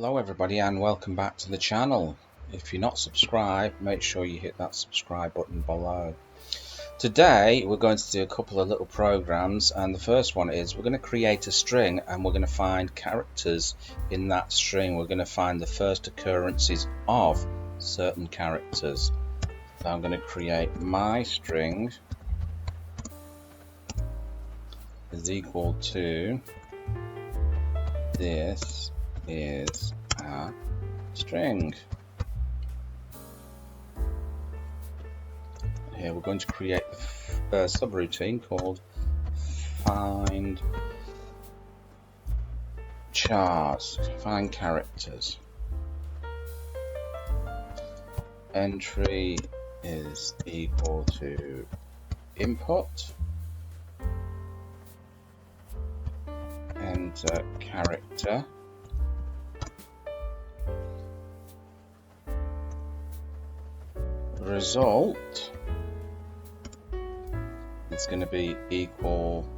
Hello everybody and welcome back to the channel. If you're not subscribed, make sure you hit that subscribe button below. Today we're going to do a couple of little programs, and the first one is we're going to create a string and we're going to find characters in that string. We're going to find the first occurrences of certain characters. So I'm going to create my string is equal to this is a string. Here we're going to create a subroutine called find chars, find characters. Entry is equal to input, enter character, result is going to be equal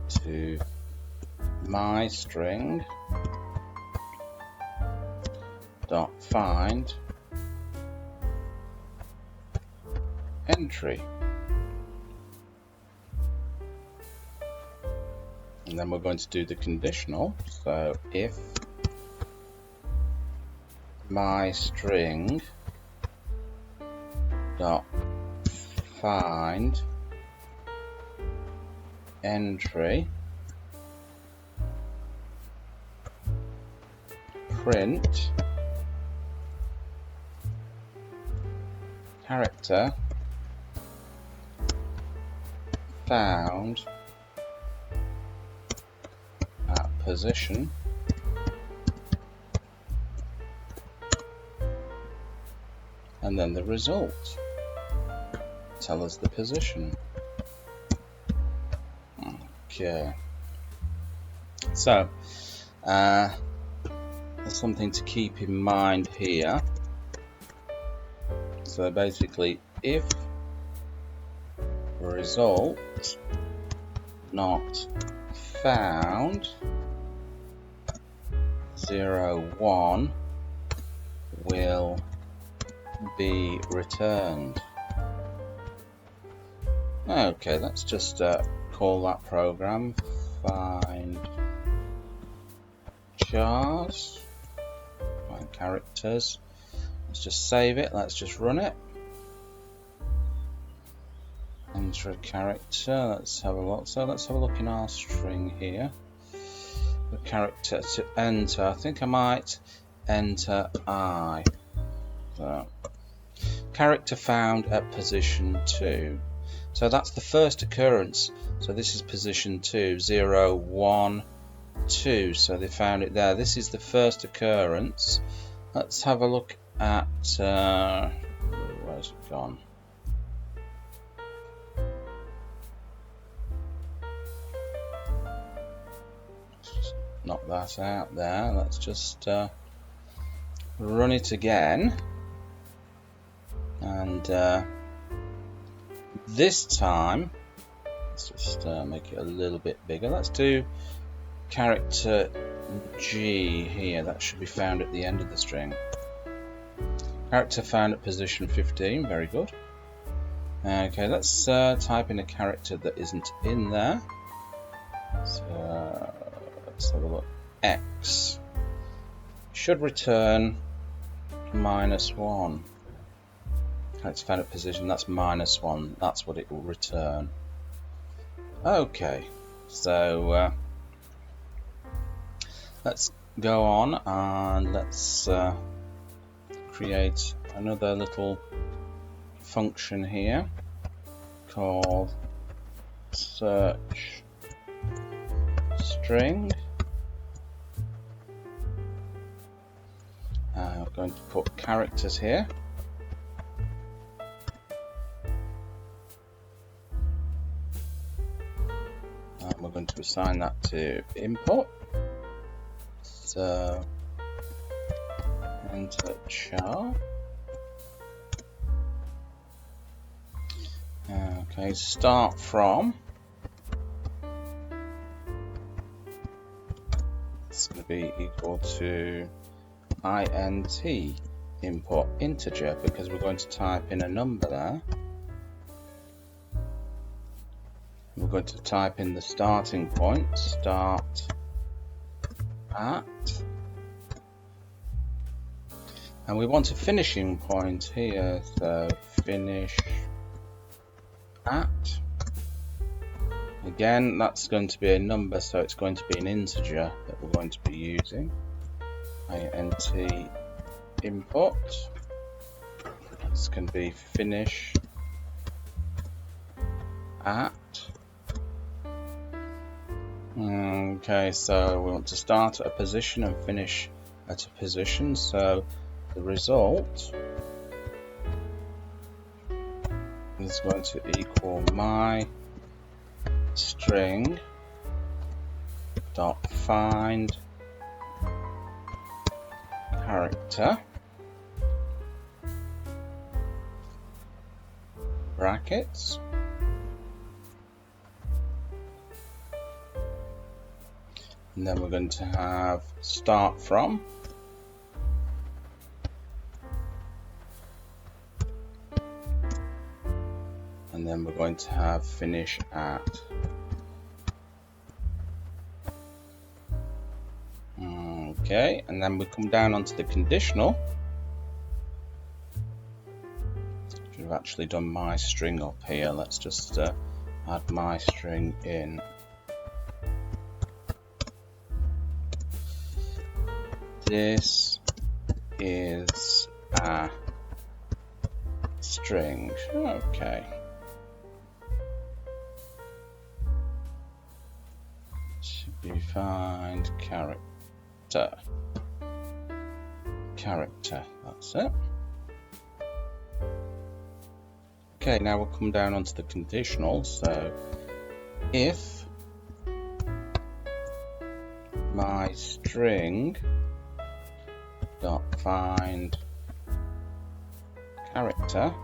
to my string dot find entry, and then we're going to do the conditional. So if my string dot find entry print character found at position and then the result tell us the position. Okay, so there's something to keep in mind here. So basically, if result not found 0, 1 will be returned. Okay, let's just call that program find chars, find characters. Let's just save it, let's just run it. Enter a character, let's have a look. So let's have a look in our string here. The character to enter, I think I might enter I. So, character found at position 2. So that's the first occurrence. So this is position 2, 0, 1, 2. So they found it there. This is the first occurrence. Let's have a look at where's it gone? Let's just knock that out there. Let's just run it again, and this time let's just make it a little bit bigger. Let's do character G here. That should be found at the end of the string. Character found at position 15. Very good. Okay, let's type in a character that isn't in there. So let's have a look. X should return -1. Character found at position, that's -1. That's what it will return. Okay, so let's go on and let's create another little function here called search string. We're going to put characters here. And we're going to assign that to input. So enter char. Okay, start from It's going to be equal to int input integer, because we're going to type in a number there. We're going to type in the starting point, start at, and we want a finishing point here, so finish at. Again, that's going to be a number, so it's going to be an integer that we're going to be using. int input. It's going to be finish at. Okay, so we want to start at a position and finish at a position, so the result is going to equal my string dot find character brackets and then we're going to have start from, and then we're going to have finish at. Okay, and then we come down onto the conditional. Should have actually done my string up here. Let's just add my string in. This is a string. Okay. Should be find character. Character, that's it. Okay, now we'll come down onto the conditional. So if my string dot find character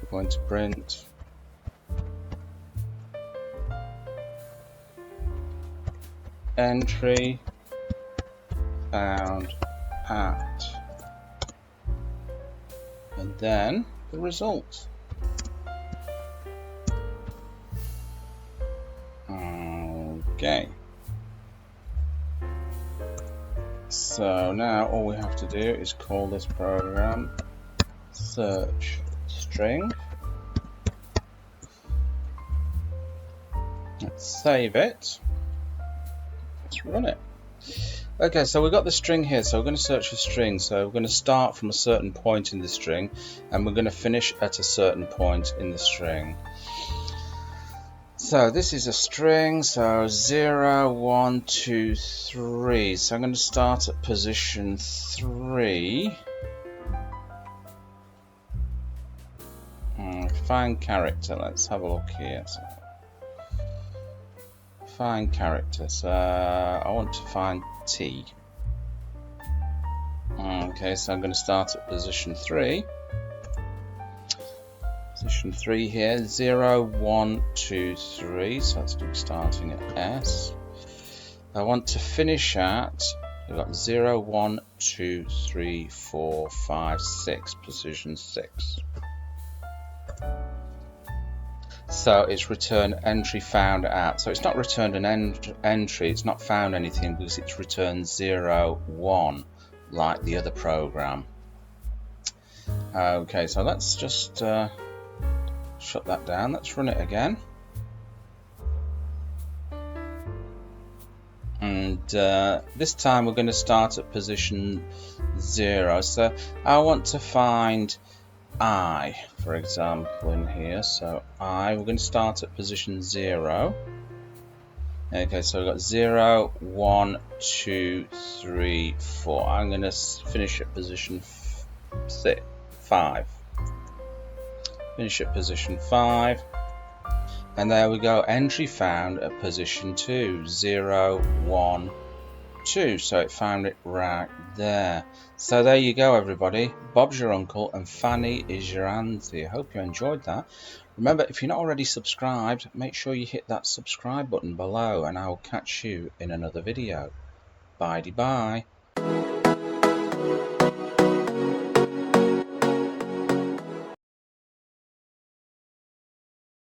we're going to print entry found at, and then the result. Okay, so now all we have to do is call this program search string. Let's save it. Let's run it. Okay, so we've got the string here, so we're going to search for string. So we're going to start from a certain point in the string, and we're going to finish at a certain point in the string. So this is a string, so 0, 1, 2, 3. So I'm going to start at position 3. Find character, let's have a look here. So, find character, so I want to find T. Okay, so I'm going to start at position 3. Position 3 here, 0, 1, 2, 3, so that's going to be starting at S. I want to finish at, we've got 0, 1, 2, 3, 4, 5, 6, position 6. So it's return entry found at. So it's not returned an entry, it's not found anything because it's returned 0, 1 like the other program. Okay, so let's just shut that down. Let's run it again. And this time we're going to start at position 0. So I want to find I, for example, in here. So we're going to start at position 0. Okay, so we've got 0, 1, 2, 3, 4. I'm going to finish at position 5. Finish at position 5. And there we go, entry found at position 2, 0, 1, 2. So it found it right there. So there you go, everybody. Bob's your uncle and Fanny is your auntie. I hope you enjoyed that. Remember, if you're not already subscribed, make sure you hit that subscribe button below, and I will catch you in another video. Bye-bye.